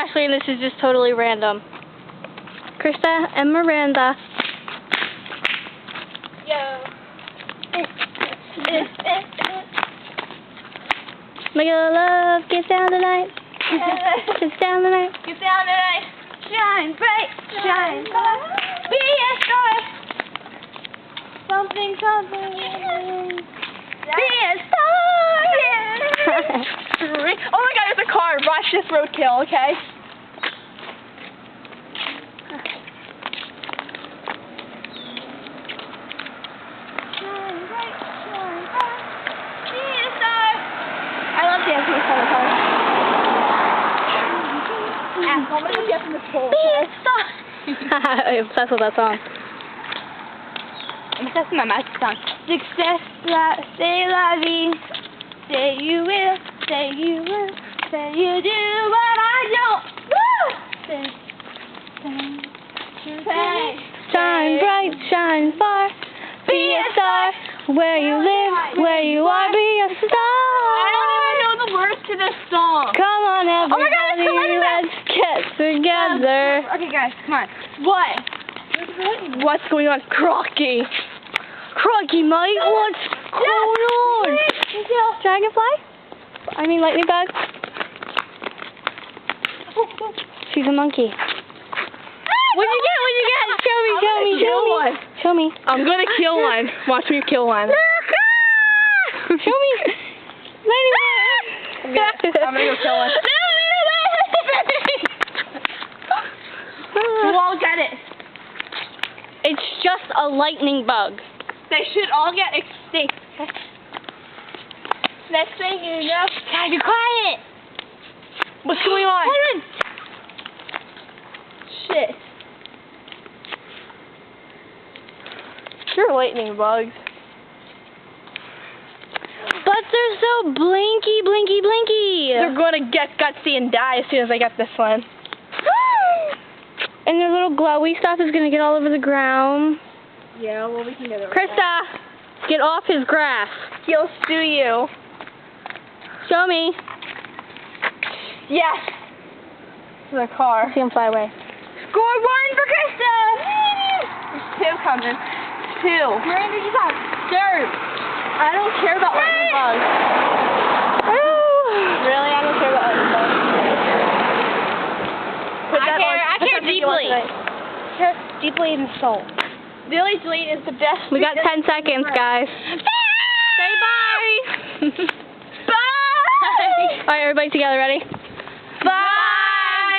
Ashley, and this is just totally random. Krista and Miranda. Yo. Make a love, get down tonight. Get down tonight. Get down tonight. Shine bright, shine bright. Be a star. Something. Be a star. Oh my God, there's a car. Watch this roadkill, okay? Shine bright, shine bright. Be a star. I love dancing with the car. I'm gonna go get from this pole. I'm obsessed with that song. I'm obsessed with my magic song. Success, say la vie. Say you will, say you will, say you do what I don't. Woo! Shine bright, shine far. Be a star. Where you live, where you are, be a star. I don't even know the words to this song. Come on, everybody. Oh my God, it's coming back. Let's get together. Okay, guys, come on. What? What's going on? Crocky. Crocky, mate, what's going on? Dragonfly? I mean, lightning bug? She's a monkey. What'd you get? Show me. I'm gonna kill one. Watch me kill one. Show me. Lightning bug. I'm gonna go kill one. We'll all get it. It's just a lightning bug. They should all get extinct. Next thing you know, God, be quiet. what's going on? Shit. Sure, lightning bugs. But they're so blinky. They're gonna get gutsy and die as soon as I get this one. And their little glowy stuff is gonna get all over the ground. Yeah, well, we can get it. Krista, get off his grass. He'll stew you. Show me. Yes. The car. See him fly away. Score one for Krista. There's two coming. Two. Miranda, you got third. I don't care about lightning bugs. Really, I don't care about lightning bugs. I care deeply. Care deeply in the soul. Diligently is the best. We got 10 seconds, guys. Say bye. Bye. All right, everybody together. Ready?